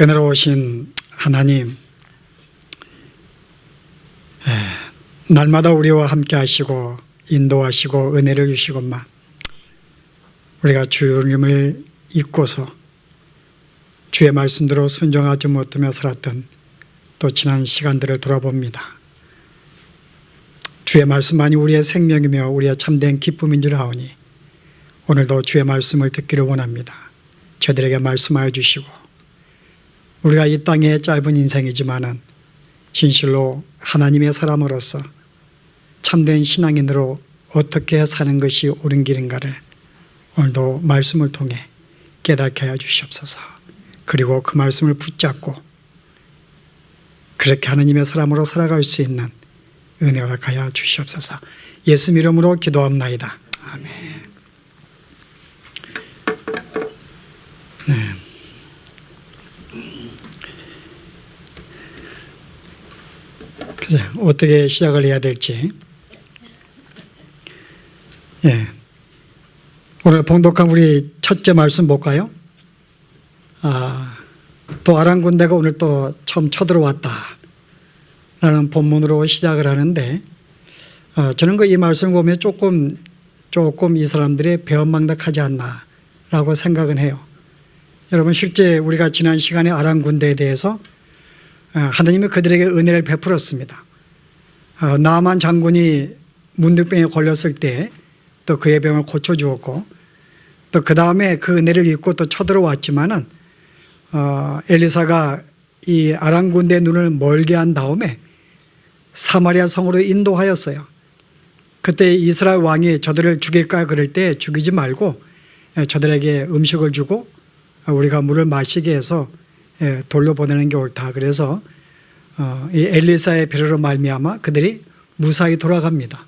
은혜로우신 하나님, 날마다 우리와 함께 하시고 인도하시고 은혜를 주시고만 우리가 주님을 잊고서 주의 말씀대로 순종하지 못하며 살았던 또 지난 시간들을 돌아봅니다. 주의 말씀만이 우리의 생명이며 우리의 참된 기쁨인 줄 아오니 오늘도 주의 말씀을 듣기를 원합니다. 저들에게 말씀하여 주시고 우리가 이 땅의 짧은 인생이지만은 진실로 하나님의 사람으로서 참된 신앙인으로 어떻게 사는 것이 옳은 길인가를 오늘도 말씀을 통해 깨닫게 하여 주시옵소서. 그리고 그 말씀을 붙잡고 그렇게 하나님의 사람으로 살아갈 수 있는 은혜 허락하여 주시옵소서. 예수 이름으로 기도합나이다. 아멘. 네. 그래서 어떻게 시작을 해야 될지. 오늘 봉독한 우리 첫째 말씀 볼까요? 또 아람 군대가 오늘 또 처음 쳐들어왔다 라는 본문으로 시작을 하는데, 저는 이 말씀을 보면 조금 이 사람들이 배은망덕하지 않나 라고 생각은 해요. 여러분, 실제 우리가 지난 시간에 아람 군대에 대해서 하나님이 그들에게 은혜를 베풀었습니다. 나아만 장군이 문둥병에 걸렸을 때 또 그의 병을 고쳐주었고, 또 그 다음에 그 은혜를 잊고 또 쳐들어왔지만은 엘리사가 이 아람 군대의 눈을 멀게 한 다음에 사마리아 성으로 인도하였어요. 그때 이스라엘 왕이 저들을 죽일까 그럴 때 죽이지 말고 저들에게 음식을 주고 우리가 물을 마시게 해서 돌려보내는 게 옳다. 그래서 이 엘리사의 배려로 말미암아 그들이 무사히 돌아갑니다.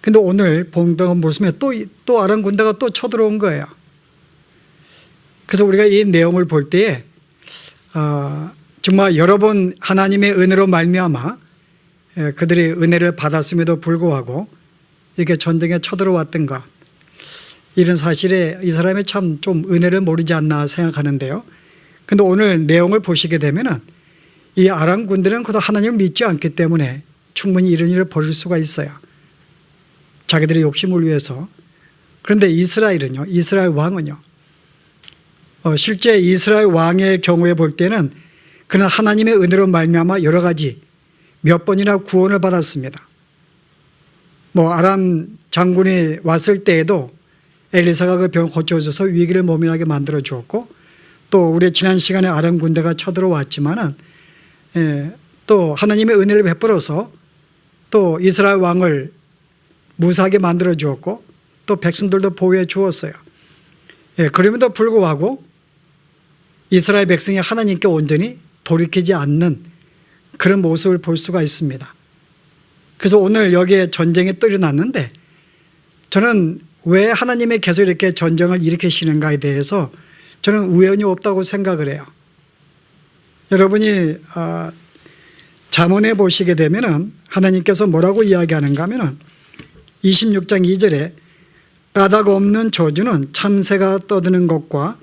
근데 오늘 봉독은 보시면 또 아람 군대가 또 쳐들어온 거예요. 그래서 우리가 이 내용을 볼 때에 정말 여러 번 하나님의 은혜로 말미암아 그들이 은혜를 받았음에도 불구하고 이렇게 전쟁에 쳐들어왔던가, 이런 사실에 이 사람이 참 좀 은혜를 모르지 않나 생각하는데요. 근데 오늘 내용을 보시게 되면은 이 아람 군대는 그도 하나님을 믿지 않기 때문에 충분히 이런 일을 벌일 수가 있어요. 자기들의 욕심을 위해서. 그런데 이스라엘 왕은요, 실제 이스라엘 왕의 경우에 볼 때는 그는 하나님의 은혜로 말미암아 여러 가지 몇 번이나 구원을 받았습니다. 아람 장군이 왔을 때에도 엘리사가 그 병을 고쳐줘서 위기를 모면하게 만들어 주었고, 또 우리 지난 시간에 아람 군대가 쳐들어왔지만은 또 하나님의 은혜를 베풀어서 또 이스라엘 왕을 무사하게 만들어 주었고, 또 백성들도 보호해 주었어요. 그럼에도 불구하고 이스라엘 백성이 하나님께 온전히 돌이키지 않는 그런 모습을 볼 수가 있습니다. 그래서 오늘 여기에 전쟁이 또 일어났는데, 저는 왜 하나님이 계속 이렇게 전쟁을 일으키시는가에 대해서 저는 우연이 없다고 생각을 해요. 여러분이 잠언에 보시게 되면은 하나님께서 뭐라고 이야기하는가 하면은 26장 2절에 까닭 없는 저주는 참새가 떠드는 것과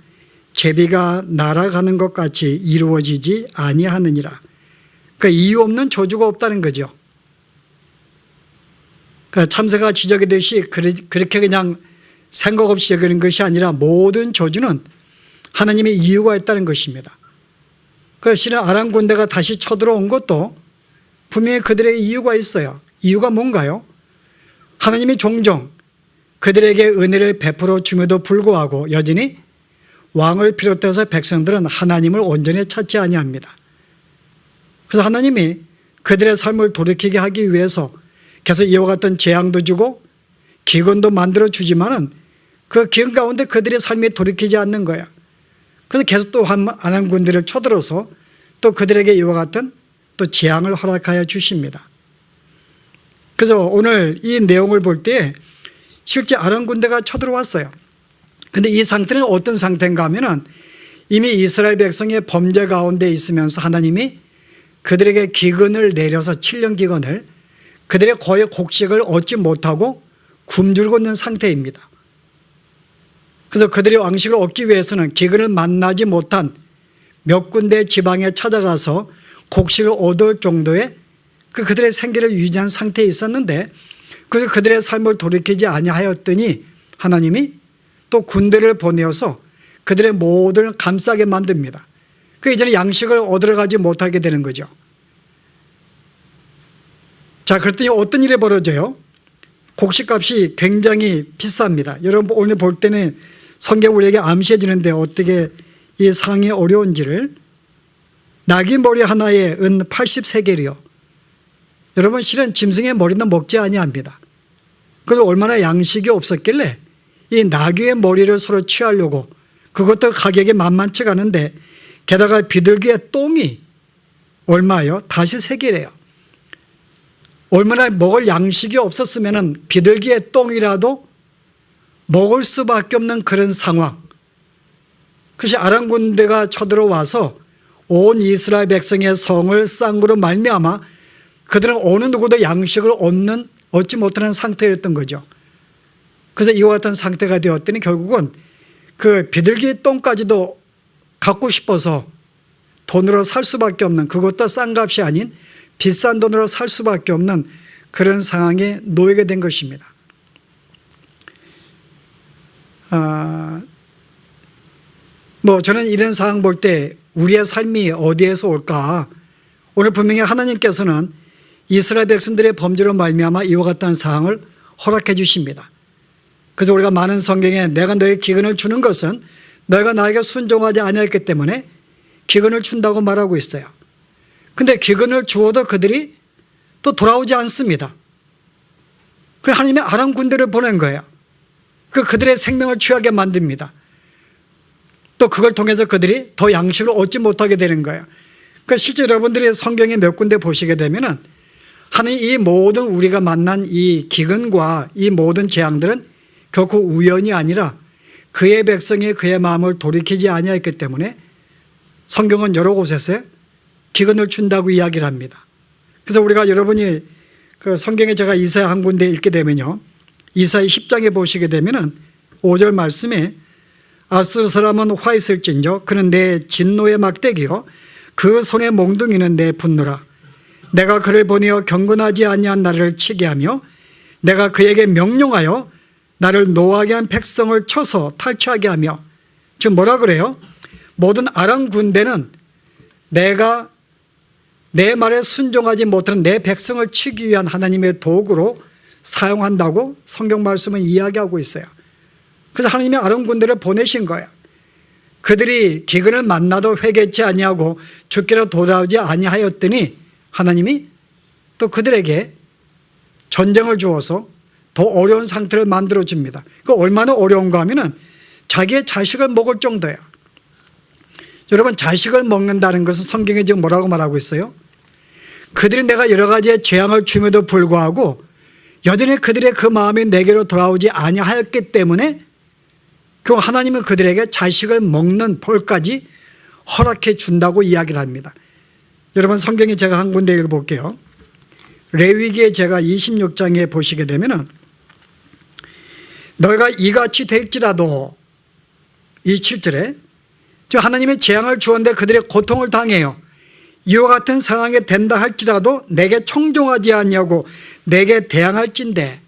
제비가 날아가는 것 같이 이루어지지 아니하느니라. 그러니까 이유 없는 저주가 없다는 거죠. 그러니까 참새가 지저귀듯이 그렇게 그냥 생각 없이 지저귀는 것이 아니라 모든 저주는 하나님의 이유가 있다는 것입니다. 그러니까 실은 아람 군대가 다시 쳐들어온 것도 분명히 그들의 이유가 있어요. 이유가 뭔가요? 하나님이 종종 그들에게 은혜를 베풀어 줌에도 불구하고 여전히 왕을 비롯해서 백성들은 하나님을 온전히 찾지 아니합니다. 그래서 하나님이 그들의 삶을 돌이키게 하기 위해서 계속 이와 같은 재앙도 주고 기근도 만들어 주지만은 그 기근 가운데 그들의 삶이 돌이키지 않는 거야. 그래서 계속 또 아람 군대를 쳐들어서 또 그들에게 이와 같은 또 재앙을 허락하여 주십니다. 그래서 오늘 이 내용을 볼 때 실제 아람 군대가 쳐들어왔어요. 근데 이 상태는 어떤 상태인가 하면은 이미 이스라엘 백성의 범죄 가운데 있으면서 하나님이 그들에게 기근을 내려서 7년 기근을 그들의 거의 곡식을 얻지 못하고 굶주리고 있는 상태입니다. 그래서 그들이 왕식을 얻기 위해서는 기근을 만나지 못한 몇 군데 지방에 찾아가서 곡식을 얻을 정도의 그들의 생계를 유지한 상태에 있었는데 그들의 삶을 돌이키지 아니하였더니 하나님이 또 군대를 보내어서 그들의 모든 감싸게 만듭니다. 이제는 양식을 얻으러 가지 못하게 되는 거죠. 자, 그랬더니 어떤 일이 벌어져요? 곡식값이 굉장히 비쌉니다. 여러분 오늘 볼 때는 성경 우리에게 암시해 주는데 어떻게 이 상황이 어려운지를. 나귀 머리 하나에 은 80세겔이요. 여러분 실은 짐승의 머리는 먹지 아니합니다. 그리고 얼마나 양식이 없었길래 이 나귀의 머리를 서로 취하려고, 그것도 가격이 만만치가 않은데 게다가 비둘기의 똥이 얼마예요? 다시 세겔이에요. 얼마나 먹을 양식이 없었으면 비둘기의 똥이라도 먹을 수밖에 없는 그런 상황. 그것이 아람 군대가 쳐들어와서 온 이스라엘 백성의 성을 쌍으로 말미암아 그들은 어느 누구도 양식을 얻지 못하는 상태였던 거죠. 그래서 이와 같은 상태가 되었더니 결국은 그 비둘기 똥까지도 갖고 싶어서 돈으로 살 수밖에 없는, 그것도 싼 값이 아닌 비싼 돈으로 살 수밖에 없는 그런 상황에 놓이게 된 것입니다. 저는 이런 상황 볼 때 우리의 삶이 어디에서 올까? 오늘 분명히 하나님께서는 이스라엘 백성들의 범죄로 말미암아 이와 같은 상황을 허락해 주십니다. 그래서 우리가 많은 성경에 내가 너에게 기근을 주는 것은 너희가 나에게 순종하지 아니했기 때문에 기근을 준다고 말하고 있어요. 그런데 기근을 주어도 그들이 또 돌아오지 않습니다. 그래서 하나님이 아람 군대를 보낸 거예요. 그들의 생명을 취하게 만듭니다. 또 그걸 통해서 그들이 더 양식을 얻지 못하게 되는 거예요. 그러니까 실제 여러분들이 성경에 몇 군데 보시게 되면은 하나님 이 모든 우리가 만난 이 기근과 이 모든 재앙들은 결코 우연이 아니라 그의 백성이 그의 마음을 돌이키지 아니했기 때문에 성경은 여러 곳에서 기근을 준다고 이야기를 합니다. 그래서 우리가 여러분이 그 성경에 제가 이사야 한 군데 읽게 되면요, 이사야 10장에 보시게 되면은 5절 말씀에 아수르 사람은 화 있을진저 그는 내 진노의 막대기요 그 손의 몽둥이는 내 분노라. 내가 그를 보내어 경건하지 아니한 나를 치게 하며 내가 그에게 명령하여 나를 노하게 한 백성을 쳐서 탈취하게 하며. 지금 뭐라 그래요? 모든 아람 군대는 내가 내 말에 순종하지 못하는 내 백성을 치기 위한 하나님의 도구로 사용한다고 성경 말씀은 이야기하고 있어요. 그래서 하나님이 아람 군대를 보내신 거예요. 그들이 기근을 만나도 회개치 아니하고 주께로 돌아오지 아니하였더니 하나님이 또 그들에게 전쟁을 주어서 더 어려운 상태를 만들어 줍니다. 그 얼마나 어려운가 하면은 자기의 자식을 먹을 정도예요. 여러분, 자식을 먹는다는 것은 성경에 지금 뭐라고 말하고 있어요? 그들이 내가 여러 가지의 재앙을 줌에도 불구하고 여전히 그들의 그 마음이 내게로 돌아오지 아니하였기 때문에 그 하나님은 그들에게 자식을 먹는 벌까지 허락해 준다고 이야기를 합니다. 여러분, 성경에 제가 한 군데 읽어볼게요. 레위기에 제가 26장에 보시게 되면은 너희가 이같이 될지라도, 이 7절에 하나님의 재앙을 주었는데 그들의 고통을 당해요. 이와 같은 상황에 된다 할지라도 내게 청종하지 아니하고 내게 대항할진대.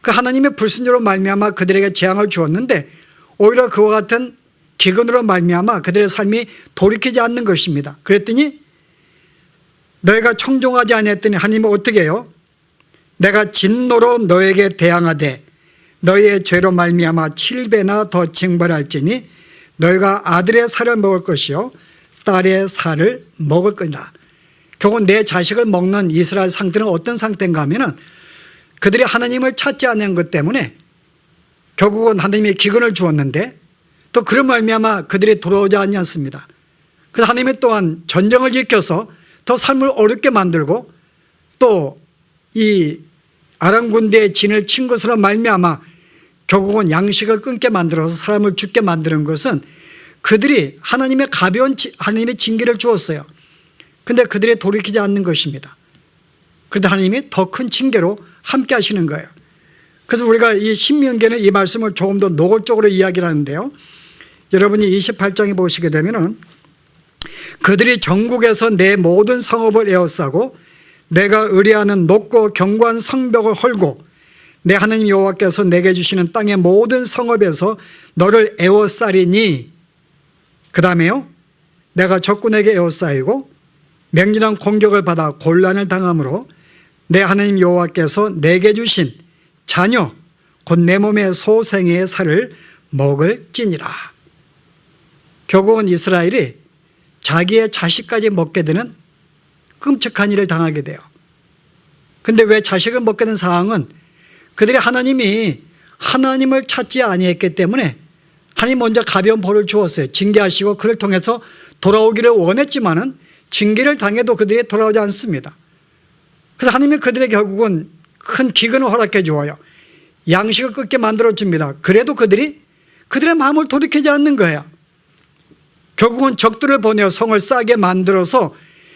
그 하나님의 불순종으로 말미암아 그들에게 재앙을 주었는데 오히려 그와 같은 기근으로 말미암아 그들의 삶이 돌이키지 않는 것입니다. 그랬더니 너희가 청종하지 아니했더니 하나님은 어떻게 해요? 내가 진노로 너에게 대항하되 너희의 죄로 말미암아 7배나 더 징벌할지니 너희가 아들의 살을 먹을 것이요 딸의 살을 먹을 거니라. 결국 내 자식을 먹는 이스라엘 상태는 어떤 상태인가 하면은 그들이 하나님을 찾지 않은 것 때문에 결국은 하나님이 기근을 주었는데 또 그런 말미암아 그들이 돌아오지 않습니다. 그래서 하나님이 또한 전쟁을 일으켜서 더 삶을 어렵게 만들고 또 이 아람 군대의 진을 친 것으로 말미암아 결국은 양식을 끊게 만들어서 사람을 죽게 만드는 것은 그들이 하나님의 가벼운 하나님의 징계를 주었어요. 그런데 그들이 돌이키지 않는 것입니다. 그런데 하나님이 더 큰 징계로 함께 하시는 거예요. 그래서 우리가 이 신명기에는 이 말씀을 조금 더 노골적으로 이야기를 하는데요. 여러분이 28장에 보시게 되면은 그들이 전국에서 내 모든 성읍을 에워싸고 내가 의뢰하는 높고 견고한 성벽을 헐고 내 하나님 여호와께서 내게 주시는 땅의 모든 성읍에서 너를 에워싸리니, 그 다음에요, 내가 적군에게 에워싸이고 맹렬한 공격을 받아 곤란을 당함으로 내 하나님 여호와께서 내게 주신 자녀 곧 내 몸의 소생의 살을 먹을지니라. 결국은 이스라엘이 자기의 자식까지 먹게 되는 끔찍한 일을 당하게 돼요. 그런데 왜 자식을 먹게 된 상황은 그들이 하나님을 찾지 아니했기 때문에 하나님 먼저 가벼운 벌을 주었어요. 징계하시고 그를 통해서 돌아오기를 원했지만은 징계를 당해도 그들이 돌아오지 않습니다. 그래서 하나님이 그들에게 결국은 큰 기근을 허락해 주어요. 양식을 끊게 만들어 줍니다. 그래도 그들의 마음을 돌이키지 않는 거예요. 결국은 적들을 보내어 성을 싸게 만들어서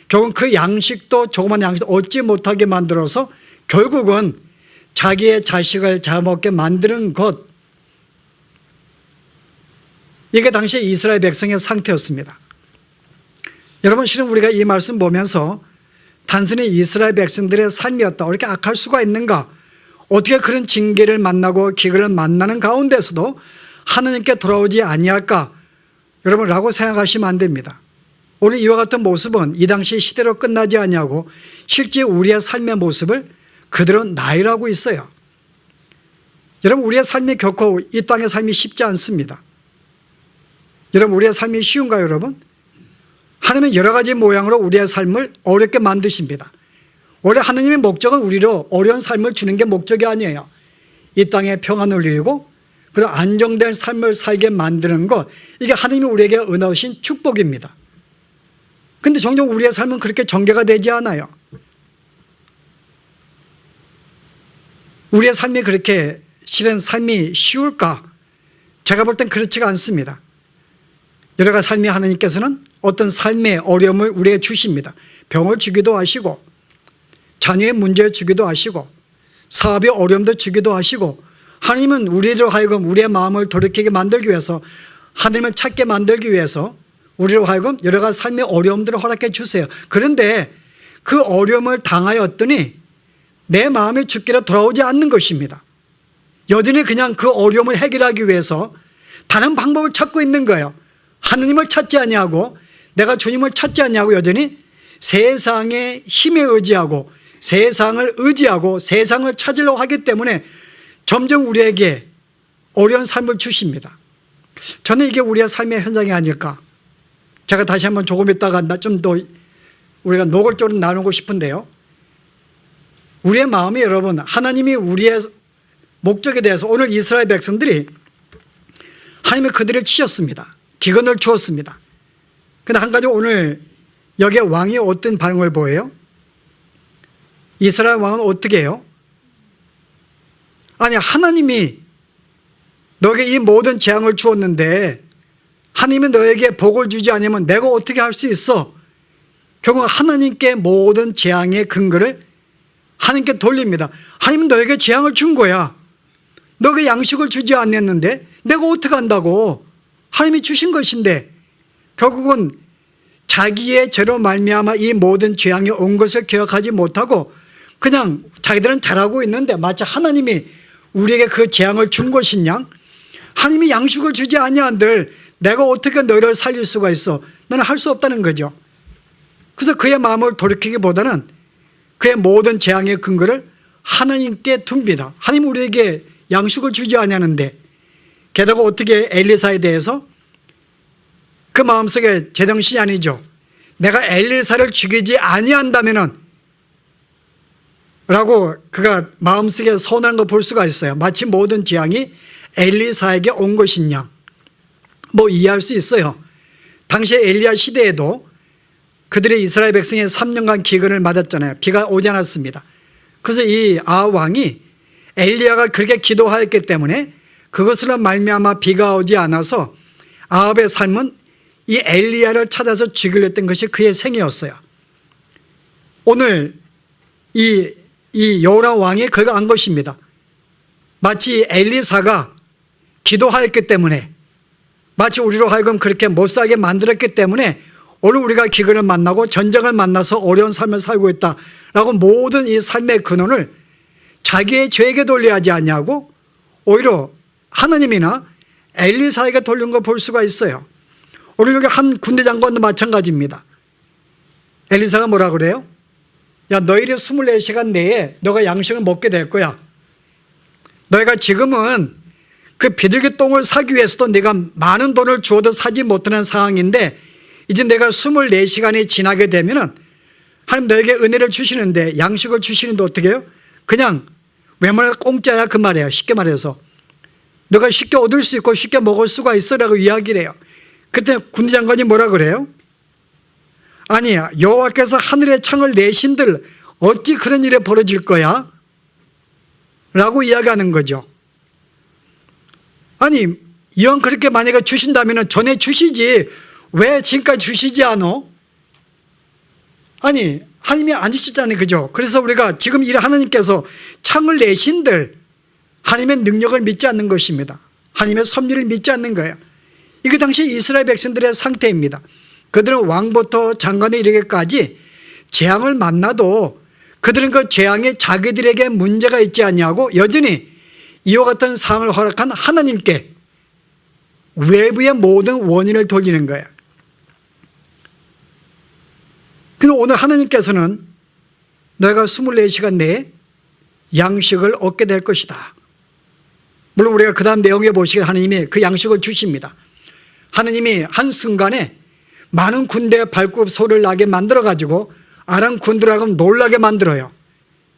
결국은 그 양식도, 조그만 양식도 얻지 못하게 만들어서 결국은 자기의 자식을 잡아먹게 만드는 것, 이게 당시 이스라엘 백성의 상태였습니다. 여러분, 실은 우리가 이 말씀 보면서 단순히 이스라엘 백성들의 삶이었다, 이렇게 악할 수가 있는가, 어떻게 그런 징계를 만나고 기근을 만나는 가운데서도 하나님께 돌아오지 아니할까, 여러분 라고 생각하시면 안 됩니다. 오늘 이와 같은 모습은 이 당시 시대로 끝나지 아니하고 실제 우리의 삶의 모습을 그대로 나열하고 있어요. 여러분, 우리의 삶이 결코 이 땅의 삶이 쉽지 않습니다. 여러분, 우리의 삶이 쉬운가요, 여러분? 하나님은 여러 가지 모양으로 우리의 삶을 어렵게 만드십니다. 원래 하나님의 목적은 우리로 어려운 삶을 주는 게 목적이 아니에요. 이 땅에 평안을 누리고 그리고 안정된 삶을 살게 만드는 것, 이게 하나님이 우리에게 은하신 축복입니다. 그런데 종종 우리의 삶은 그렇게 전개가 되지 않아요. 우리의 삶이 그렇게 실은 삶이 쉬울까? 제가 볼 땐 그렇지가 않습니다. 여러 가지 삶이 하나님께서는 어떤 삶의 어려움을 우리에게 주십니다. 병을 주기도 하시고 자녀의 문제를 주기도 하시고 사업의 어려움도 주기도 하시고, 하나님은 우리로 하여금 우리의 마음을 돌이키게 만들기 위해서, 하나님을 찾게 만들기 위해서 우리로 하여금 여러 가지 삶의 어려움들을 허락해 주세요. 그런데 그 어려움을 당하였더니 내 마음이 주께로 돌아오지 않는 것입니다. 여전히 그냥 그 어려움을 해결하기 위해서 다른 방법을 찾고 있는 거예요. 하느님을 찾지 아니하고 내가 주님을 찾지 아니하고 여전히 세상의 힘에 의지하고 세상을 의지하고 세상을 찾으려고 하기 때문에 점점 우리에게 어려운 삶을 주십니다. 저는 이게 우리의 삶의 현장이 아닐까. 제가 다시 한번 조금 있다가 좀 더 우리가 노골적으로 나누고 싶은데요. 우리의 마음이, 여러분, 하나님이 우리의 목적에 대해서 오늘 이스라엘 백성들이 하나님이 그들을 치셨습니다. 기근을 주었습니다. 그런데 한 가지, 오늘 여기에 왕이 어떤 반응을 보여요? 이스라엘 왕은 어떻게 해요? 아니, 하나님이 너에게 이 모든 재앙을 주었는데 하나님이 너에게 복을 주지 않으면 내가 어떻게 할 수 있어? 결국 하나님께 모든 재앙의 근거를 하나님께 돌립니다. 하나님은 너에게 재앙을 준 거야. 너에게 양식을 주지 않았는데 내가 어떻게 한다고? 하나님이 주신 것인데, 결국은 자기의 죄로 말미암아 이 모든 재앙이 온 것을 기억하지 못하고 그냥 자기들은 잘하고 있는데 마치 하나님이 우리에게 그 재앙을 준 것이냐? 하나님이 양식을 주지 아니한들 내가 어떻게 너희를 살릴 수가 있어? 너는 할 수 없다는 거죠. 그래서 그의 마음을 돌이키기보다는 그의 모든 재앙의 근거를 하나님께 둡니다. 하나님 우리에게 양식을 주지 아니하는데, 게다가 어떻게 엘리사에 대해서 그 마음속에 제정신이 아니죠. 내가 엘리사를 죽이지 아니한다면은 라고 그가 마음속에 서운한 거 볼 수가 있어요. 마치 모든 재앙이 엘리사에게 온 것이냐, 뭐 이해할 수 있어요. 당시에 엘리야 시대에도 그들의 이스라엘 백성이 3년간 기근을 맞았잖아요. 비가 오지 않았습니다. 그래서 이 아합 왕이 엘리야가 그렇게 기도하였기 때문에 그것으로 말미암아 비가 오지 않아서 아합의 삶은 이 엘리야를 찾아서 죽이려 했던 것이 그의 생이었어요. 오늘 이 요람 왕이 그가 한 것입니다. 마치 엘리사가 기도하였기 때문에, 마치 우리로 하여금 그렇게 못 살게 만들었기 때문에 오늘 우리가 기근을 만나고 전쟁을 만나서 어려운 삶을 살고 있다라고 모든 이 삶의 근원을 자기의 죄에게 돌려야 하지 않냐고 오히려 하나님이나 엘리사에게 돌린 걸 볼 수가 있어요. 오늘 여기 한 군대 장관도 마찬가지입니다. 엘리사가 뭐라 그래요? 야, 너희들이 24시간 내에 너가 양식을 먹게 될 거야. 너희가 지금은 그 비둘기 똥을 사기 위해서도 내가 많은 돈을 주어도 사지 못하는 상황인데 이제 내가 24시간이 지나게 되면은 하나님 너에게 은혜를 주시는데 양식을 주시는데 어떻게 해요? 그냥 웬만하면 공짜야 그 말이에요. 쉽게 말해서 너가 쉽게 얻을 수 있고 쉽게 먹을 수가 있어라고 이야기를 해요. 그때 군대 장관이 뭐라 그래요? 아니 여호와께서 하늘의 창을 내신들 어찌 그런 일이 벌어질 거야? 라고 이야기하는 거죠. 아니 이왕 그렇게 만약에 주신다면 전에 주시지 왜 지금까지 주시지 않아? 아니 하나님이 안 주셨잖아요. 그죠? 그래서 우리가 지금 이 하나님께서 창을 내신들 하나님의 능력을 믿지 않는 것입니다. 하나님의 섭리를 믿지 않는 거예요. 이게 당시 이스라엘 백성들의 상태입니다. 그들은 왕부터 장관에 이르기까지 재앙을 만나도 그들은 그 재앙에 자기들에게 문제가 있지 않냐고 여전히 이와 같은 상황을 허락한 하나님께 외부의 모든 원인을 돌리는 거예요. 근데 오늘 하나님께서는 너희가 24시간 내에 양식을 얻게 될 것이다. 물론 우리가 그 다음 내용에 보시기에 하나님이 그 양식을 주십니다. 하나님이 한순간에 많은 군대의 발굽 소리를 나게 만들어 가지고 아람 군대라고 놀라게 만들어요.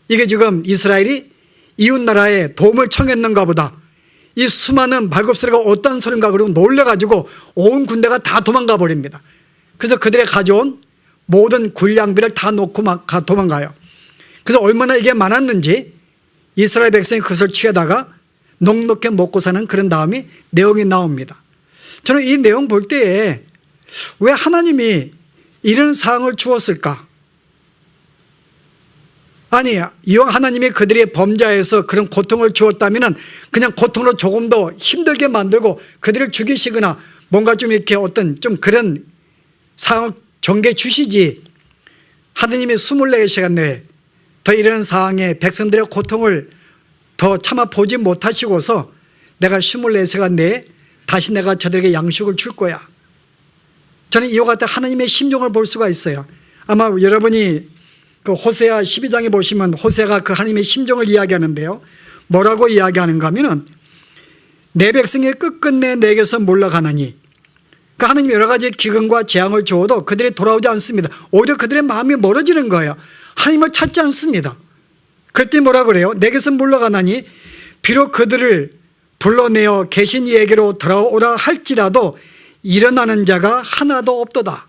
이게 지금 이스라엘이 이웃 나라에 도움을 청했는가 보다. 이 수많은 발굽 소리가 어떤 소리인가 그러고 놀래 가지고 온 군대가 다 도망가 버립니다. 그래서 그들이 가져온 모든 군량비를 다 놓고 막 도망가요. 그래서 얼마나 이게 많았는지 이스라엘 백성이 그것을 취하다가 넉넉히 먹고 사는 그런 다음에 내용이 나옵니다. 저는 이 내용 볼 때에 왜 하나님이 이런 상황을 주었을까? 아니 이왕 하나님이 그들이 범죄해서 그런 고통을 주었다면 그냥 고통으로 조금 더 힘들게 만들고 그들을 죽이시거나 뭔가 좀 이렇게 어떤 좀 그런 상황을 전개 주시지 하나님이 24시간 내에 더 이런 상황에 백성들의 고통을 더 참아 보지 못하시고서 내가 24시간 내에 다시 내가 저들에게 양식을 줄 거야. 저는 이와 같은 하나님의 심정을 볼 수가 있어요. 아마 여러분이 그 호세아 12장에 보시면 호세아가 그 하나님의 심정을 이야기하는데요. 뭐라고 이야기하는가 하면은 내 백성이 끝끝내 내게서 몰려가나니 그 하나님이 여러 가지 기근과 재앙을 주어도 그들이 돌아오지 않습니다. 오히려 그들의 마음이 멀어지는 거예요. 하나님을 찾지 않습니다. 그럴 때 뭐라 그래요? 내게서 물러가나니 비록 그들을 불러내어 계신 이에게로 돌아오라 할지라도 일어나는 자가 하나도 없도다.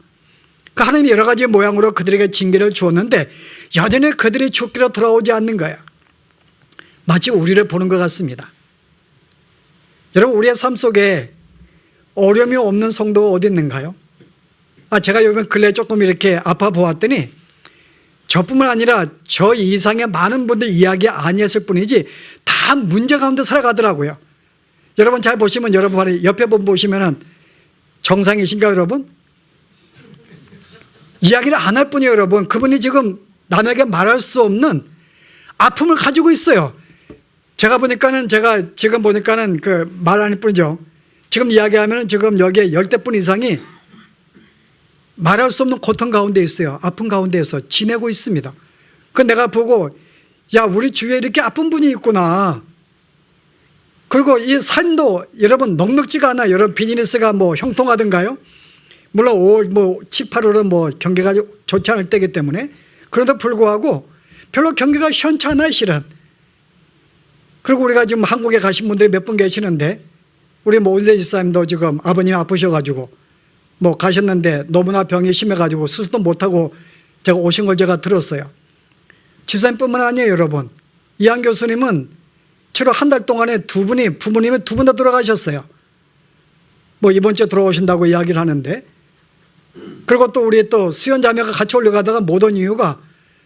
그 하나님이 여러 가지 모양으로 그들에게 징계를 주었는데 여전히 그들이 죽기로 돌아오지 않는 거예요. 마치 우리를 보는 것 같습니다. 여러분 우리의 삶 속에 어려움이 없는 성도가 어디 있는가요? 제가 요번 근래 조금 이렇게 아파 보았더니 저뿐만 아니라 저 이상의 많은 분들 이야기 아니었을 뿐이지 다 문제 가운데 살아가더라고요. 여러분 잘 보시면 여러분 옆에 분 보시면은 정상이신가요 여러분? 이야기를 안 할 뿐이에요 여러분. 그분이 지금 남에게 말할 수 없는 아픔을 가지고 있어요. 제가 지금 보니까는 그 말 안 할 뿐이죠. 지금 이야기하면은 지금 여기에 10대 분 이상이 말할 수 없는 고통 가운데 있어요. 아픈 가운데에서 지내고 있습니다. 그 내가 보고 야 우리 주위에 이렇게 아픈 분이 있구나. 그리고 이 삶도 여러분 넉넉지가 않아. 여러분 비즈니스가 뭐 형통하던가요? 물론 5월 7, 8월은 뭐 경기가 좋지 않을 때이기 때문에 그런데도 불구하고 별로 경기가 시원치 않아요 실은. 그리고 우리가 지금 한국에 가신 분들이 몇 분 계시는데 우리 오은세 집사님도 지금 아버님이 아프셔가지고 뭐 가셨는데 너무나 병이 심해가지고 수술도 못하고 제가 오신 걸 제가 들었어요. 집사님뿐만 아니에요 여러분. 이한 교수님은 최로 한 달 동안에 부모님이 두 분 다 돌아가셨어요. 뭐 이번 주에 돌아오신다고 이야기를 하는데 그리고 또 우리 또 수연 자매가 같이 올려가다가 못 온 이유가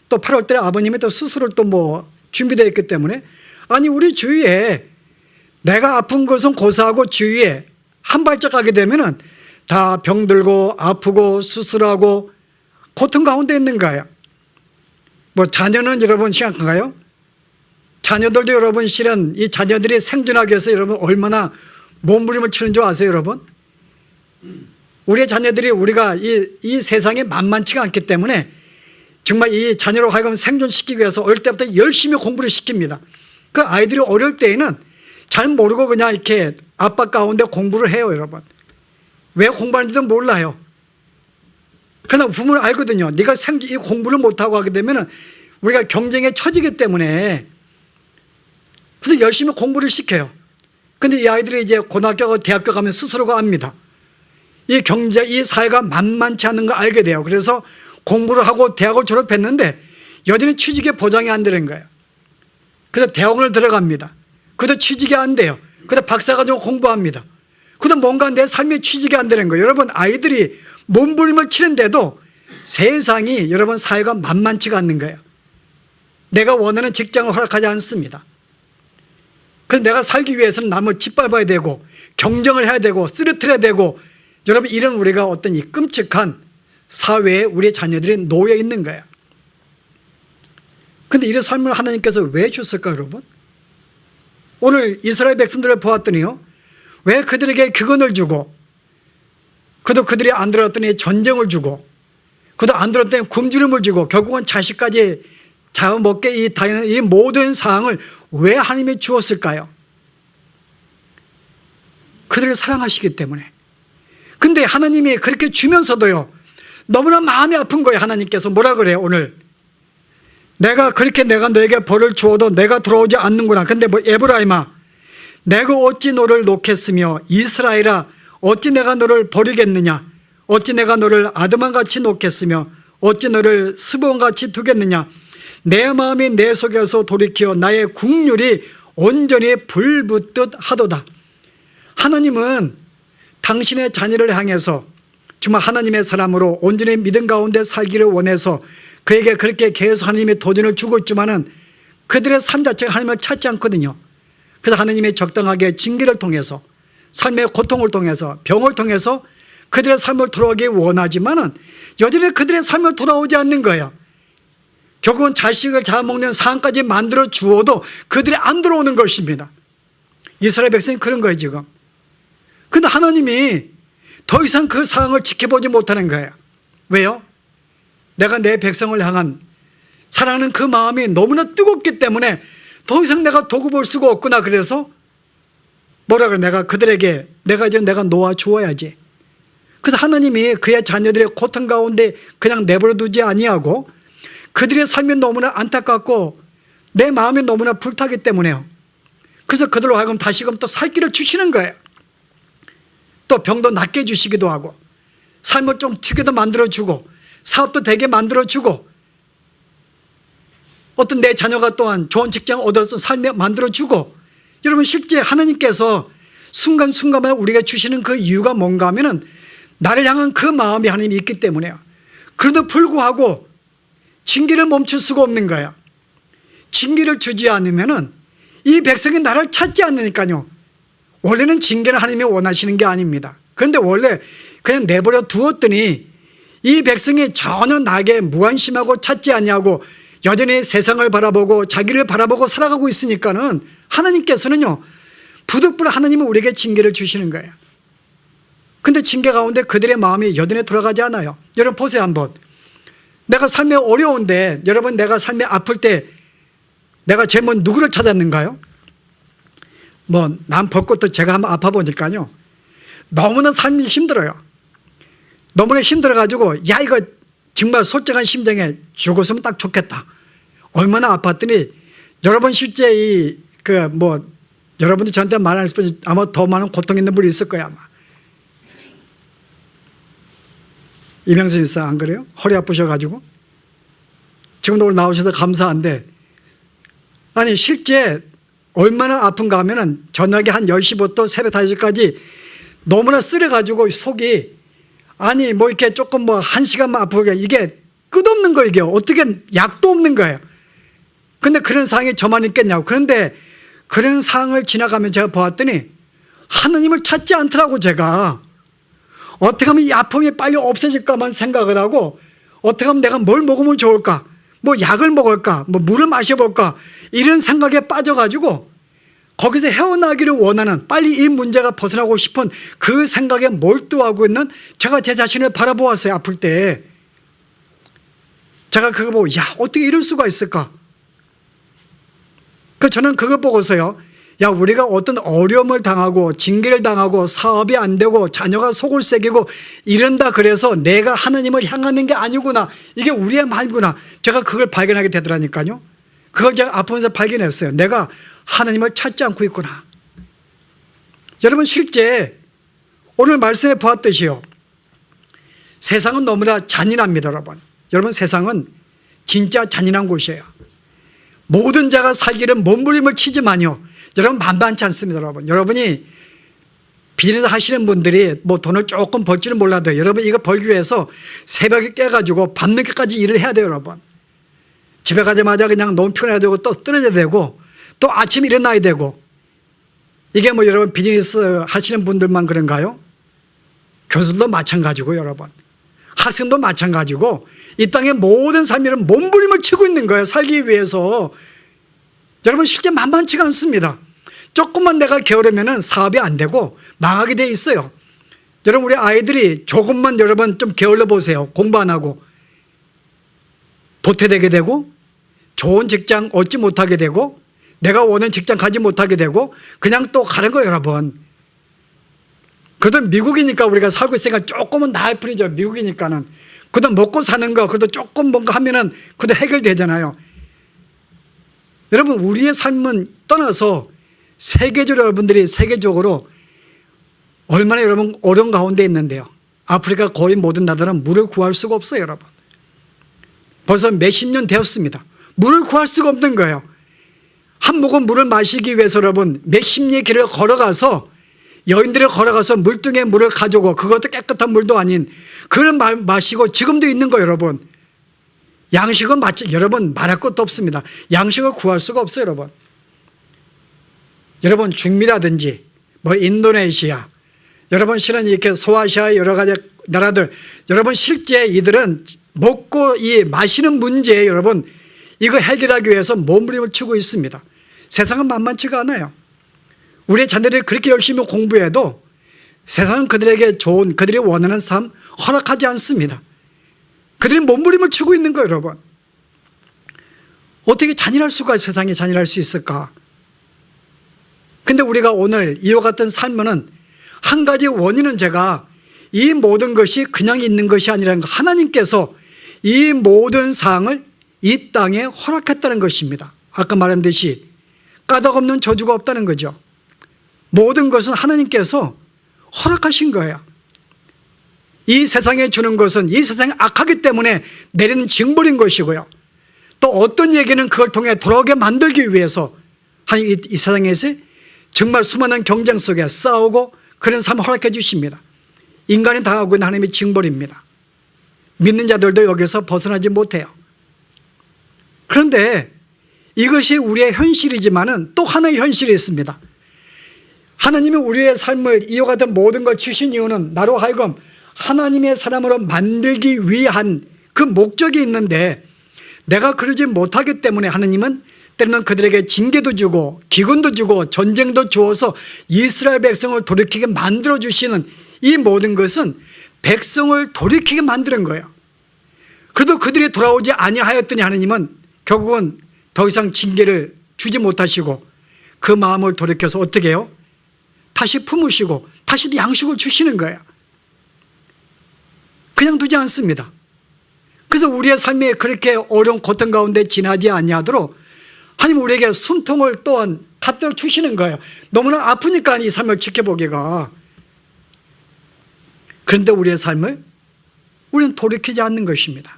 또 8월 달에 아버님이 또 수술을 또 뭐 준비되어 있기 때문에 아니 우리 주위에 내가 아픈 것은 고사하고 주위에 한 발짝 가게 되면은 다 병들고 아프고 수술하고 고통 가운데 있는 거예요. 뭐 자녀는 여러분 심각한가요? 자녀들도 여러분 실은 이 자녀들이 생존하기 위해서 여러분 얼마나 몸부림을 치는 줄 아세요, 여러분? 우리의 자녀들이 우리가 이 세상에 만만치가 않기 때문에 정말 이 자녀로 하여금 생존시키기 위해서 어릴 때부터 열심히 공부를 시킵니다. 그 아이들이 어릴 때에는 잘 모르고 그냥 이렇게 압박 가운데 공부를 해요, 여러분. 왜 공부하는지도 몰라요. 그러나 부모는 알거든요. 네가 이 공부를 못하고 하게 되면 우리가 경쟁에 처지기 때문에 그래서 열심히 공부를 시켜요. 근데 이 아이들이 이제 고등학교, 대학교 가면 스스로가 압니다. 이 경제, 이 사회가 만만치 않은 거 알게 돼요. 그래서 공부를 하고 대학을 졸업했는데 여전히 취직에 보장이 안 되는 거예요. 그래서 대학원을 들어갑니다. 그래도 취직이 안 돼요. 그래서 박사과정 공부합니다. 그래도 뭔가 내 삶에 취직이 안 되는 거예요. 여러분, 아이들이 몸부림을 치는데도 세상이 여러분 사회가 만만치가 않는 거예요. 내가 원하는 직장을 허락하지 않습니다. 그래서 내가 살기 위해서는 남을 짓밟아야 되고 경쟁을 해야 되고 쓰러뜨려야 되고 여러분 이런 우리가 어떤 이 끔찍한 사회에 우리의 자녀들이 놓여 있는 거예요. 그런데 이런 삶을 하나님께서 왜 주셨을까 여러분? 오늘 이스라엘 백성들을 보았더니요, 왜 그들에게 격언을 주고 그도 그들이 안 들었더니 전쟁을 주고 그도 안 들었더니 굶주림을 주고 결국은 자식까지 잡아먹게 이 모든 상황을 왜 하나님이 주었을까요? 그들을 사랑하시기 때문에. 근데 하나님이 그렇게 주면서도요 너무나 마음이 아픈 거예요. 하나님께서 뭐라 그래요 오늘? 내가 너에게 벌을 주어도 내가 돌아오지 않는구나. 근데 뭐 에브라임아 내가 어찌 너를 놓겠으며 이스라엘아 어찌 내가 너를 버리겠느냐. 어찌 내가 너를 아드만같이 놓겠으며 어찌 너를 스본같이 두겠느냐. 내 마음이 내 속에서 돌이켜 나의 국률이 온전히 불붙듯 하도다. 하나님은 당신의 자녀를 향해서 정말 하나님의 사람으로 온전히 믿음 가운데 살기를 원해서 그에게 그렇게 계속 하나님의 도전을 주고 있지만은 그들의 삶 자체가 하나님을 찾지 않거든요. 그래서 하나님의 적당하게 징계를 통해서 삶의 고통을 통해서 병을 통해서 그들의 삶을 돌아오기 원하지만은 여전히 그들의 삶을 돌아오지 않는 거예요. 결국은 자식을 잡아먹는 상황까지 만들어 주어도 그들이 안 들어오는 것입니다. 이스라엘 백성이 그런 거예요 지금. 그런데 하나님이 더 이상 그 상황을 지켜보지 못하는 거예요. 왜요? 내가 내 백성을 향한 사랑하는 그 마음이 너무나 뜨겁기 때문에 더 이상 내가 도구 볼 수가 없구나. 그래서 뭐라 그래? 내가 놓아 주어야지. 그래서 하나님이 그의 자녀들의 고통 가운데 그냥 내버려 두지 아니하고 그들의 삶이 너무나 안타깝고 내 마음이 너무나 불타기 때문에요. 그래서 그들로 하여금 다시금 또 살 길을 주시는 거예요. 또 병도 낫게 해주시기도 하고 삶을 좀 튀게도 만들어주고 사업도 되게 만들어주고 어떤 내 자녀가 또한 좋은 직장 얻어서 삶에 만들어주고. 여러분 실제 하나님께서 순간순간마다 우리가 주시는 그 이유가 뭔가 하면은 나를 향한 그 마음이 하나님이 있기 때문에요. 그런데도 불구하고 징계를 멈출 수가 없는 거예요. 징계를 주지 않으면은 이 백성이 나를 찾지 않으니까요. 원래는 징계를 하나님이 원하시는 게 아닙니다. 그런데 원래 그냥 내버려 두었더니 이 백성이 전혀 나에게 무관심하고 찾지 않냐고 여전히 세상을 바라보고 자기를 바라보고 살아가고 있으니까는 하나님께서는요 부득불 하나님은 우리에게 징계를 주시는 거예요. 근데 징계 가운데 그들의 마음이 여전히 돌아가지 않아요. 여러분 보세요 한번. 내가 삶에 어려운데 여러분 내가 삶에 아플 때 내가 제일 먼저 누구를 찾았는가요? 뭐 남 벗것도 제가 한번 아파 보니까요 너무나 삶이 힘들어요. 너무나 힘들어가지고 야 이거 정말 솔직한 심정에 죽었으면 딱 좋겠다. 얼마나 아팠더니 여러분 실제 여러분들 저한테 말하는 분 아마 더 많은 고통 있는 분이 있을 거야 아마. 이명수 집사 안 그래요? 허리 아프셔가지고 지금도 오늘 나오셔서 감사한데 아니 실제 얼마나 아픈가 하면은 저녁에 한 10시부터 새벽 5시까지 너무나 쓰려가지고 속이 아니 뭐 이렇게 조금 뭐 1시간만 아프게 이게 끝없는 거예요. 이게 어떻게 약도 없는 거예요. 근데 그런 상황이 저만 있겠냐고. 그런데 그런 상황을 지나가면 제가 보았더니 하나님을 찾지 않더라고 제가. 어떻게 하면 이 아픔이 빨리 없어질까만 생각을 하고 어떻게 하면 내가 뭘 먹으면 좋을까, 뭐 약을 먹을까, 뭐 물을 마셔볼까, 이런 생각에 빠져가지고 거기서 헤어나기를 원하는, 빨리 이 문제가 벗어나고 싶은 그 생각에 몰두하고 있는 제가 제 자신을 바라보았어요. 아플 때 제가 그거 보고 야, 어떻게 이럴 수가 있을까. 그 저는 그거 보고서요, 야, 우리가 어떤 어려움을 당하고 징계를 당하고 사업이 안 되고 자녀가 속을 새기고 이런다 그래서 내가 하나님을 향하는 게 아니구나, 이게 우리의 말구나, 제가 그걸 발견하게 되더라니까요. 그걸 제가 아프면서 발견했어요. 내가 하나님을 찾지 않고 있구나. 여러분, 실제 오늘 말씀에 보았듯이요, 세상은 너무나 잔인합니다. 여러분 세상은 진짜 잔인한 곳이에요. 모든 자가 살기를 몸부림을 치지만요, 여러분 만만치 않습니다. 여러분이 비즈니스 하시는 분들이 뭐 돈을 조금 벌지는 몰라도 여러분 이거 벌기 위해서 새벽에 깨가지고 밤늦게까지 일을 해야 돼요. 여러분 집에 가자마자 그냥 너무 피곤해야 되고 또 떨어져야 되고 또 아침에 일어나야 되고, 이게 뭐 여러분 비즈니스 하시는 분들만 그런가요? 교수들도 마찬가지고 여러분 학생도 마찬가지고 이 땅의 모든 삶에는 몸부림을 치고 있는 거예요. 살기 위해서. 여러분 실제 만만치가 않습니다. 조금만 내가 게으르면 사업이 안 되고 망하게 돼 있어요. 여러분 우리 아이들이 조금만 여러분 좀 게을러 보세요. 공부 안 하고 도태되게 되고 좋은 직장 얻지 못하게 되고 내가 원하는 직장 가지 못하게 되고 그냥 또 가는 거예요. 여러분 그래도 미국이니까 우리가 살고 있으니까 조금은 나을 뿐이죠. 미국이니까는 그래도 먹고 사는 거 그래도 조금 뭔가 하면은 그래도 해결되잖아요. 여러분 우리의 삶은 떠나서 세계적으로 여러분들이 세계적으로 얼마나 여러분 어려운 가운데 있는데요. 아프리카 거의 모든 나라는 물을 구할 수가 없어요. 여러분 벌써 몇십 년 되었습니다. 물을 구할 수가 없는 거예요. 한 모금 물을 마시기 위해서 여러분 몇십 리의 길을 걸어가서 여인들이 걸어가서 물등에 물을 가져오고 그것도 깨끗한 물도 아닌 그걸 마시고 지금도 있는 거예요. 여러분 양식은 여러분 말할 것도 없습니다. 양식을 구할 수가 없어요. 여러분 중미라든지 뭐 인도네시아, 여러분 실은 이렇게 소아시아의 여러 가지 나라들, 여러분 실제 이들은 먹고 이 마시는 문제에 여러분 이거 해결하기 위해서 몸부림을 치고 있습니다. 세상은 만만치가 않아요. 우리의 자녀들이 그렇게 열심히 공부해도 세상은 그들에게 좋은, 그들이 원하는 삶 허락하지 않습니다. 그들이 몸부림을 치고 있는 거예요. 여러분 어떻게 잔인할 수가, 세상에 잔인할 수 있을까? 근데 우리가 오늘 이와 같은 삶은 한 가지 원인은 제가 이 모든 것이 그냥 있는 것이 아니라는 거, 하나님께서 이 모든 사항을 이 땅에 허락했다는 것입니다. 아까 말한 듯이 까닭없는 저주가 없다는 거죠. 모든 것은 하나님께서 허락하신 거예요. 이 세상에 주는 것은 이 세상이 악하기 때문에 내리는 징벌인 것이고요. 또 어떤 얘기는 그걸 통해 돌아오게 만들기 위해서 하나님 이 세상에서 정말 수많은 경쟁 속에 싸우고 그런 삶을 허락해 주십니다. 인간이 당하고 있는 하나님의 징벌입니다. 믿는 자들도 여기서 벗어나지 못해요. 그런데 이것이 우리의 현실이지만은 또 하나의 현실이 있습니다. 하나님이 우리의 삶을 이와 같은 모든 걸 주신 이유는 나로 하여금 하나님의 사람으로 만들기 위한 그 목적이 있는데, 내가 그러지 못하기 때문에 하나님은 때로는 그들에게 징계도 주고 기근도 주고 전쟁도 주어서 이스라엘 백성을 돌이키게 만들어 주시는 이 모든 것은 백성을 돌이키게 만드는 거예요. 그래도 그들이 돌아오지 아니하였더니 하나님은 결국은 더 이상 징계를 주지 못하시고 그 마음을 돌이켜서 어떻게 해요? 다시 품으시고 다시 양식을 주시는 거예요. 그냥 두지 않습니다. 그래서 우리의 삶이 그렇게 어려운 고통 가운데 지나지 아니하도록 하나님 우리에게 숨통을 또한 갖다 주시는 거예요. 너무나 아프니까 이 삶을 지켜보기가. 그런데 우리의 삶을 우리는 돌이키지 않는 것입니다.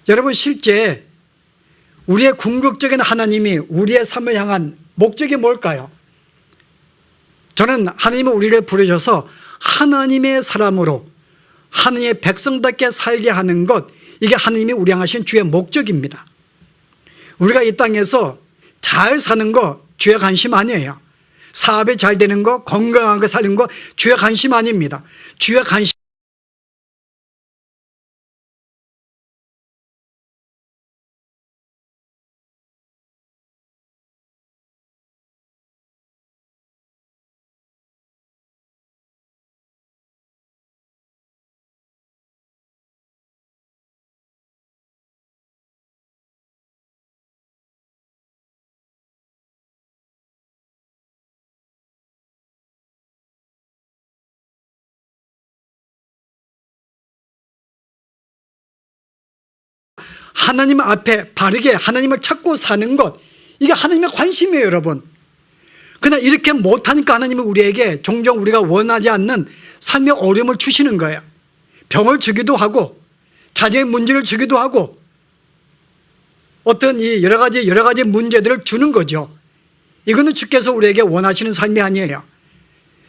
여러분 실제 우리의 궁극적인 하나님이 우리의 삶을 향한 목적이 뭘까요? 저는 하나님은 우리를 부르셔서 하나님의 사람으로 하나님의 백성답게 살게 하는 것, 이게 하나님이 우리 향하신 주의 목적입니다. 우리가 이 땅에서 잘 사는 거 주의 관심 아니에요. 사업이 잘 되는 거, 건강하게 사는 거 주의 관심 아닙니다. 주의 관심 하나님 앞에 바르게 하나님을 찾고 사는 것, 이게 하나님의 관심이에요, 여러분. 그러나 이렇게 못하니까 하나님은 우리에게 종종 우리가 원하지 않는 삶의 어려움을 주시는 거예요. 병을 주기도 하고 자녀의 문제를 주기도 하고 어떤 이 여러 가지 문제들을 주는 거죠. 이거는 주께서 우리에게 원하시는 삶이 아니에요.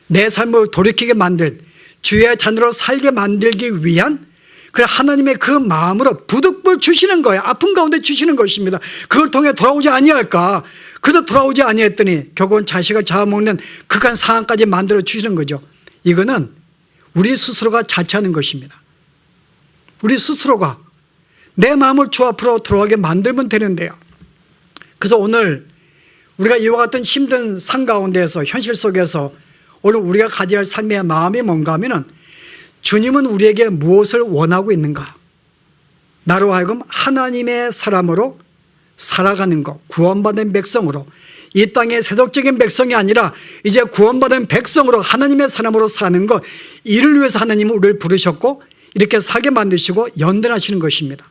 내 삶을 돌이키게 만들, 주의 자녀로 살게 만들기 위한 그 하나님의 그 마음으로 부득불 주시는 거예요. 아픈 가운데 주시는 것입니다. 그걸 통해 돌아오지 아니할까. 그래도 돌아오지 아니했더니 결국은 자식을 잡아먹는 극한 상황까지 만들어 주시는 거죠. 이거는 우리 스스로가 자처하는 것입니다. 우리 스스로가 내 마음을 주 앞으로 들어가게 만들면 되는데요. 그래서 오늘 우리가 이와 같은 힘든 상 가운데에서 현실 속에서 오늘 우리가 가져야 할 삶의 마음이 뭔가 하면은 주님은 우리에게 무엇을 원하고 있는가? 나로 하여금 하나님의 사람으로 살아가는 것, 구원받은 백성으로, 이 땅의 세속적인 백성이 아니라 이제 구원받은 백성으로 하나님의 사람으로 사는 것, 이를 위해서 하나님은 우리를 부르셨고 이렇게 살게 만드시고 연단하시는 것입니다.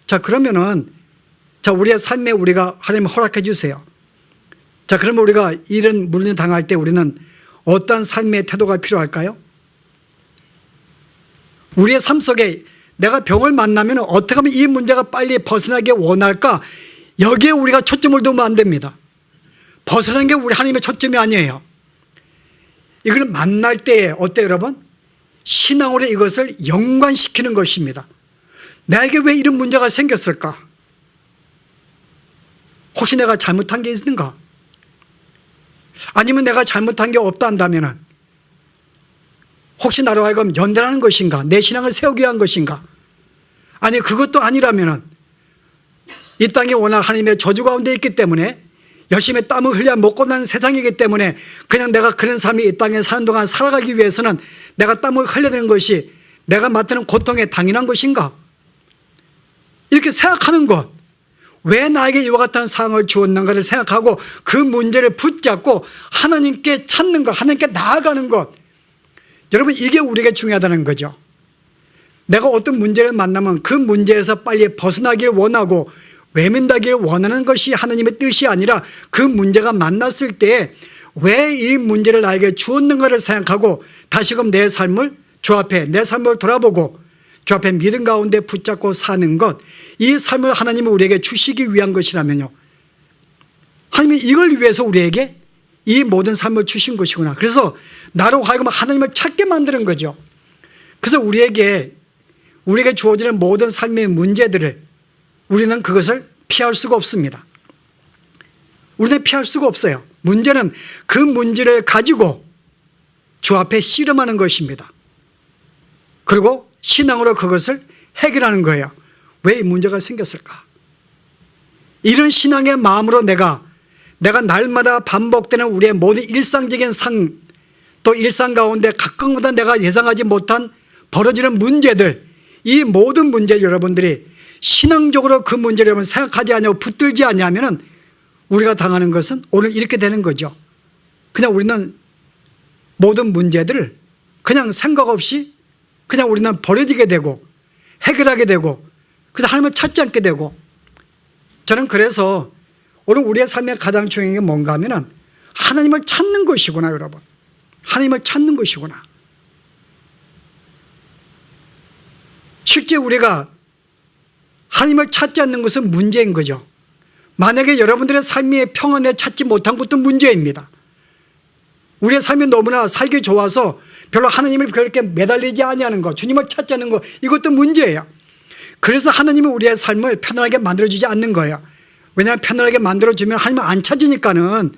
자, 그러면은 우리의 삶에 우리가 하나님 허락해 주세요. 자, 그러면 우리가 이런 문제 당할 때 우리는 어떤 삶의 태도가 필요할까요? 우리의 삶 속에 내가 병을 만나면 어떻게 하면 이 문제가 빨리 벗어나게 원할까? 여기에 우리가 초점을 두면 안 됩니다. 벗어나는 게 우리 하나님의 초점이 아니에요. 이걸 만날 때에 어때요, 여러분? 신앙으로 이것을 연관시키는 것입니다. 나에게 왜 이런 문제가 생겼을까? 혹시 내가 잘못한 게 있는가? 아니면 내가 잘못한 게 없다 한다면 혹시 나로 하여금 연단하는 것인가? 내 신앙을 세우기 위한 것인가? 아니, 그것도 아니라면 이 땅이 워낙 하나님의 저주 가운데 있기 때문에 열심히 땀을 흘려 먹고 나는 세상이기 때문에 그냥 내가 그런 삶이 이 땅에 사는 동안 살아가기 위해서는 내가 땀을 흘려야 되는 것이 내가 맡는 고통에 당연한 것인가? 이렇게 생각하는 것, 왜 나에게 이와 같은 상황을 주었는가를 생각하고 그 문제를 붙잡고 하나님께 찾는 것, 하나님께 나아가는 것, 여러분 이게 우리에게 중요하다는 거죠. 내가 어떤 문제를 만나면 그 문제에서 빨리 벗어나기를 원하고 외면하기를 원하는 것이 하나님의 뜻이 아니라 그 문제가 만났을 때 왜 이 문제를 나에게 주었는가를 생각하고 다시금 내 삶을 주 앞에 내 삶을 돌아보고 주 앞에 믿음 가운데 붙잡고 사는 것, 이 삶을 하나님이 우리에게 주시기 위한 것이라면요, 하나님이 이걸 위해서 우리에게 이 모든 삶을 주신 것이구나. 그래서 나로 하여금 하나님을 찾게 만드는 거죠. 그래서 우리에게 주어지는 모든 삶의 문제들을 우리는 그것을 피할 수가 없습니다. 우리는 피할 수가 없어요. 문제는 그 문제를 가지고 주 앞에 씨름하는 것입니다. 그리고 신앙으로 그것을 해결하는 거예요. 왜 이 문제가 생겼을까? 이런 신앙의 마음으로 내가 날마다 반복되는 우리의 모든 일상적인 상, 또 일상 가운데 가끔마다 내가 예상하지 못한 벌어지는 문제들, 이 모든 문제를 여러분들이 신앙적으로 그 문제를 여러분 생각하지 않냐고 붙들지 않냐면 우리가 당하는 것은 오늘 이렇게 되는 거죠. 그냥 우리는 모든 문제들을 그냥 생각 없이 그냥 우리는 버려지게 되고 해결하게 되고 그래서 하나님을 찾지 않게 되고, 저는 그래서 오늘 우리의 삶의 가장 중요한 게 뭔가 하면 하나님을 찾는 것이구나. 여러분, 하나님을 찾는 것이구나. 실제 우리가 하나님을 찾지 않는 것은 문제인 거죠. 만약에 여러분들의 삶의 평안에 찾지 못한 것도 문제입니다. 우리의 삶이 너무나 살기 좋아서 별로 하나님을 그렇게 매달리지 아니하는 것, 주님을 찾지 않는 것, 이것도 문제예요. 그래서 하나님은 우리의 삶을 편안하게 만들어주지 않는 거예요. 왜냐하면 편안하게 만들어주면 하나님을 안 찾으니까는.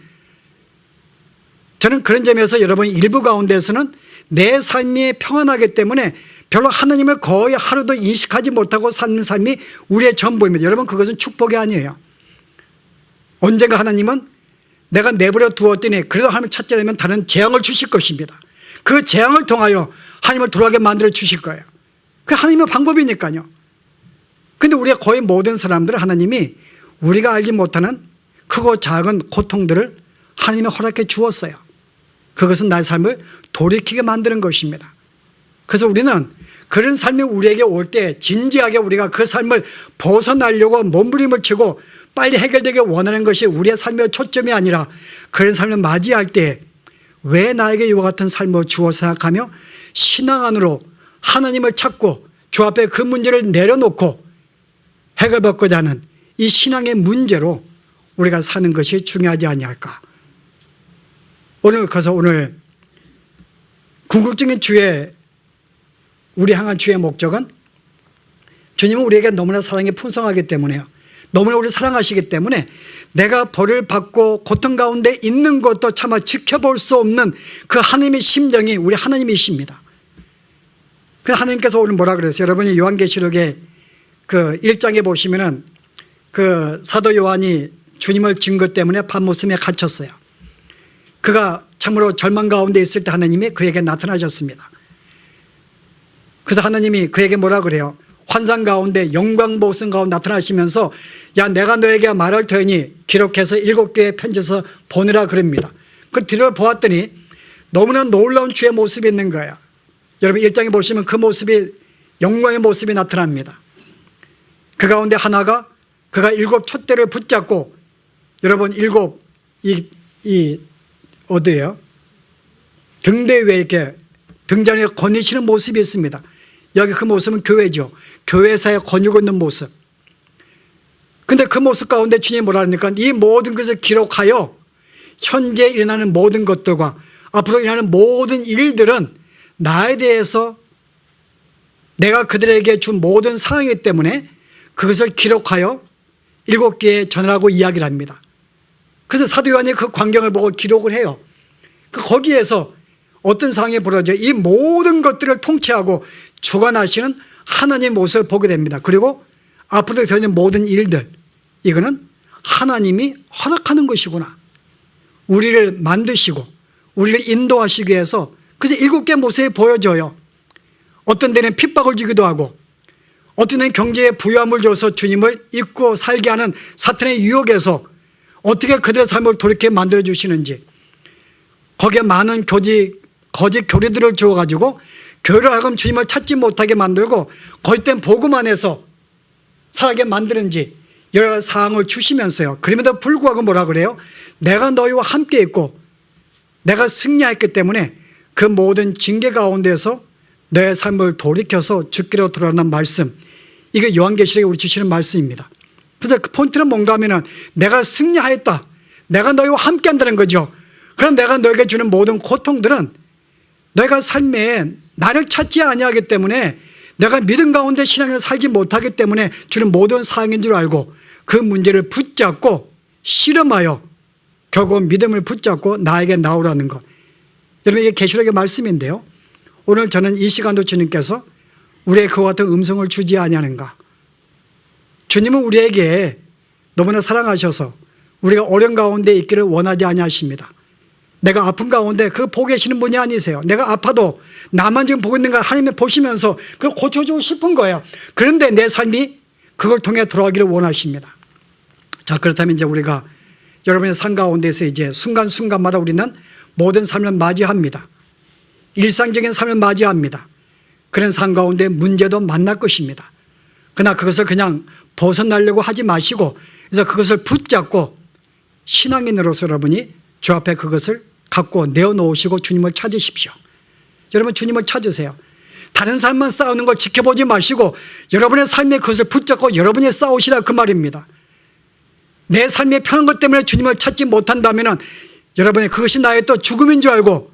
저는 그런 점에서 여러분 일부 가운데서는 내 삶이 평안하기 때문에 별로 하나님을 거의 하루도 인식하지 못하고 사는 삶이 우리의 전부입니다. 여러분, 그것은 축복이 아니에요. 언젠가 하나님은 내가 내버려 두었더니 그래도 하나님을 찾지 않으면 다른 재앙을 주실 것입니다. 그 재앙을 통하여 하나님을 돌아가게 만들어 주실 거예요. 그게 하나님의 방법이니까요. 그런데 우리가 거의 모든 사람들은 하나님이 우리가 알지 못하는 크고 작은 고통들을 하나님이 허락해 주었어요. 그것은 나의 삶을 돌이키게 만드는 것입니다. 그래서 우리는 그런 삶이 우리에게 올 때 진지하게 우리가 그 삶을 벗어나려고 몸부림을 치고 빨리 해결되게 원하는 것이 우리의 삶의 초점이 아니라 그런 삶을 맞이할 때 왜 나에게 이와 같은 삶을 주어 생각하며 신앙 안으로 하나님을 찾고 주 앞에 그 문제를 내려놓고 해결받고자 하는 이 신앙의 문제로 우리가 사는 것이 중요하지 아니할까. 그래서 오늘 궁극적인 우리 향한 주의 목적은 주님은 우리에게 너무나 사랑이 풍성하기 때문에요. 너무나 우리를 사랑하시기 때문에 내가 벌을 받고 고통 가운데 있는 것도 차마 지켜볼 수 없는 그 하나님의 심정이 우리 하나님이십니다. 그 하나님께서 오늘 뭐라 그랬어요? 여러분이 요한계시록에 그 1장에 보시면은 그 사도 요한이 주님을 증거 때문에 밤모섬에 갇혔어요. 그가 참으로 절망 가운데 있을 때 하나님이 그에게 나타나셨습니다. 그래서 하나님이 그에게 뭐라 그래요? 환상 가운데 영광 보성 가운데 나타나시면서 야 내가 너에게 말할 터이니 기록해서 7개의 편지서 보내라 그럽니다. 그 뒤를 보았더니 너무나 놀라운 주의 모습이 있는 거예요. 여러분 1장에 보시면 그 모습이 영광의 모습이 나타납니다. 그 가운데 하나가 그가 7 촛대를 붙잡고 여러분 7 어디예요? 등대 위에 이렇게 등잔에 거니시는 모습이 있습니다. 여기 그 모습은 교회죠. 교회사에 거니고 있는 모습. 근데 그 모습 가운데 주님이 뭐라 합니까? 이 모든 것을 기록하여 현재 일어나는 모든 것들과 앞으로 일어나는 모든 일들은 나에 대해서 내가 그들에게 준 모든 상황이기 때문에 그것을 기록하여 7개에 전하라고 이야기를 합니다. 그래서 사도 요한이 그 광경을 보고 기록을 해요. 거기에서 어떤 상황이 벌어져 이 모든 것들을 통치하고 주관하시는 하나님의 모습을 보게 됩니다. 그리고 앞으로 되는 모든 일들, 이거는 하나님이 허락하는 것이구나. 우리를 만드시고 우리를 인도하시기 위해서 그래서 7개 모습이 보여져요. 어떤 데는 핍박을 주기도 하고 어떤 데는 경제에 부유함을 줘서 주님을 잊고 살게 하는 사탄의 유혹에서 어떻게 그들의 삶을 돌이켜 만들어 주시는지, 거기에 많은 거짓 교리들을 주어가지고 교회로 하여금 주님을 찾지 못하게 만들고 거짓된 복음 안에서 살게 만드는지 여러 가지 사항을 주시면서요. 그럼에도 불구하고 뭐라 그래요? 내가 너희와 함께 있고 내가 승리했기 때문에 그 모든 징계 가운데서 너의 삶을 돌이켜서 죽기로 돌아오는 말씀, 이게 요한계시록에 우리 주시는 말씀입니다. 그래서 그 포인트는 뭔가 하면은 내가 승리하였다, 내가 너희와 함께 한다는 거죠. 그럼 내가 너에게 주는 모든 고통들은 내가 삶에 나를 찾지 아니하기 때문에, 내가 믿음 가운데 신앙을 살지 못하기 때문에 주는 모든 사항인 줄 알고 그 문제를 붙잡고 실험하여 결국 믿음을 붙잡고 나에게 나오라는 것. 여러분, 이게 계시록의 말씀인데요, 오늘 저는 이 시간도 주님께서 우리의 그와 같은 음성을 주지 아니하는가. 주님은 우리에게 너무나 사랑하셔서 우리가 어려운 가운데 있기를 원하지 아니하십니다. 내가 아픈 가운데 그거 보고 계시는 분이 아니세요. 내가 아파도 나만 지금 보고 있는가 하나님이 보시면서 그걸 고쳐주고 싶은 거예요. 그런데 내 삶이 그걸 통해 돌아가기를 원하십니다. 자, 그렇다면 이제 우리가 여러분의 삶 가운데서 이제 순간순간마다 우리는 모든 삶을 맞이합니다. 일상적인 삶을 맞이합니다. 그런 삶 가운데 문제도 만날 것입니다. 그러나 그것을 그냥 벗어나려고 하지 마시고, 그래서 그것을 붙잡고 신앙인으로서 여러분이 주 앞에 그것을 갖고 내어놓으시고 주님을 찾으십시오. 여러분, 주님을 찾으세요. 다른 사람만 싸우는 걸 지켜보지 마시고 여러분의 삶에 그것을 붙잡고 여러분이 싸우시라, 그 말입니다. 내 삶에 편한 것 때문에 주님을 찾지 못한다면 여러분의 그것이 나의 또 죽음인 줄 알고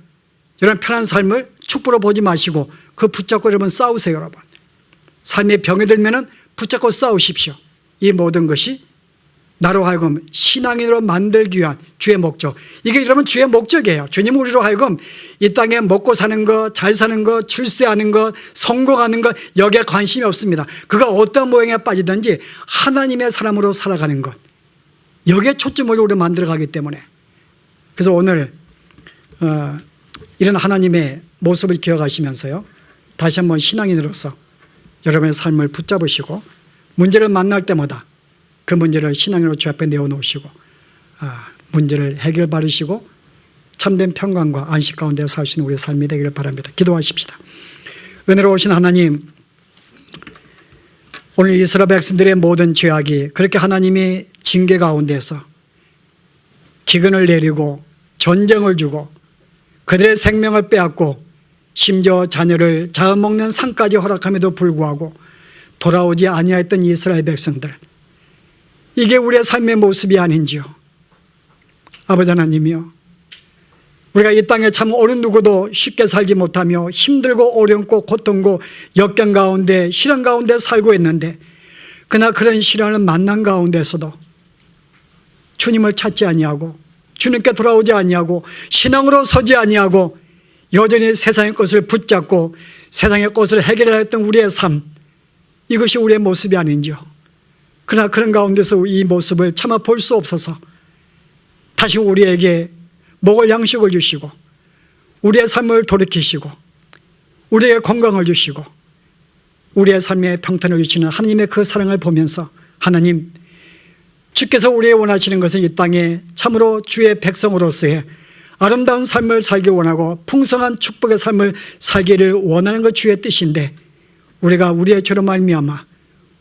여러분 편한 삶을 축복으로 보지 마시고 그 붙잡고 여러분 싸우세요. 여러분, 삶의 병이 들면 붙잡고 싸우십시오. 이 모든 것이 나로 하여금 신앙인으로 만들기 위한 주의 목적, 이게 여러분 주의 목적이에요. 주님은 우리로 하여금 이 땅에 먹고 사는 것, 잘 사는 것, 출세하는 것, 성공하는 것, 여기에 관심이 없습니다. 그가 어떤 모양에 빠지든지 하나님의 사람으로 살아가는 것, 여기에 초점을 우리 만들어가기 때문에, 그래서 오늘 이런 하나님의 모습을 기억하시면서요, 다시 한번 신앙인으로서 여러분의 삶을 붙잡으시고 문제를 만날 때마다 그 문제를 신앙으로 주 앞에 내어놓으시고 문제를 해결받으시고 참된 평강과 안식 가운데 살 수 있는 우리의 삶이 되기를 바랍니다. 기도하십시다. 은혜로우신 하나님, 오늘 이스라엘 백성들의 모든 죄악이 그렇게 하나님이 징계 가운데서 기근을 내리고 전쟁을 주고 그들의 생명을 빼앗고 심지어 자녀를 잡아먹는 상까지 허락함에도 불구하고 돌아오지 아니하였던 이스라엘 백성들, 이게 우리의 삶의 모습이 아닌지요. 아버지 하나님이요, 우리가 이 땅에 참 어느 누구도 쉽게 살지 못하며 힘들고 어렵고 고통고 역경 가운데 시련 가운데 살고 있는데, 그러나 그런 시련을 만난 가운데서도 주님을 찾지 아니하고 주님께 돌아오지 아니하고 신앙으로 서지 아니하고 여전히 세상의 것을 붙잡고 세상의 것을 해결해야 했던 우리의 삶, 이것이 우리의 모습이 아닌지요. 그러나 그런 가운데서 이 모습을 차마 볼 수 없어서 다시 우리에게 먹을 양식을 주시고 우리의 삶을 돌이키시고 우리에게 건강을 주시고 우리의 삶에 평탄을 주시는 하나님의 그 사랑을 보면서, 하나님, 주께서 우리의 원하시는 것은 이 땅에 참으로 주의 백성으로서의 아름다운 삶을 살기 원하고 풍성한 축복의 삶을 살기를 원하는 것 주의 뜻인데, 우리가 우리의 죄로 말미암아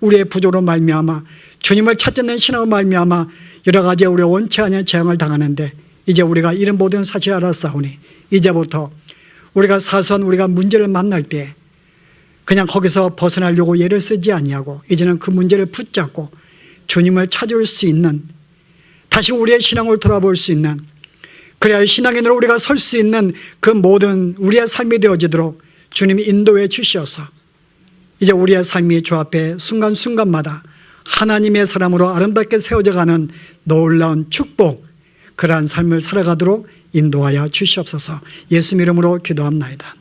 우리의 부조로 말미암아 주님을 찾는 신앙으로 말미암아 여러 가지 우리가 원치 않은 재앙을 당하는데, 이제 우리가 이런 모든 사실을 알았사오니 이제부터 우리가 사소한 우리가 문제를 만날 때 그냥 거기서 벗어나려고 예를 쓰지 아니하고 이제는 그 문제를 붙잡고 주님을 찾을 수 있는, 다시 우리의 신앙을 돌아볼 수 있는, 그래야 신앙인으로 우리가 설 수 있는 그 모든 우리의 삶이 되어지도록 주님이 인도해 주시어서 이제 우리의 삶이 주 앞에 순간순간마다 하나님의 사람으로 아름답게 세워져가는 놀라운 축복, 그러한 삶을 살아가도록 인도하여 주시옵소서. 예수 이름으로 기도합나이다.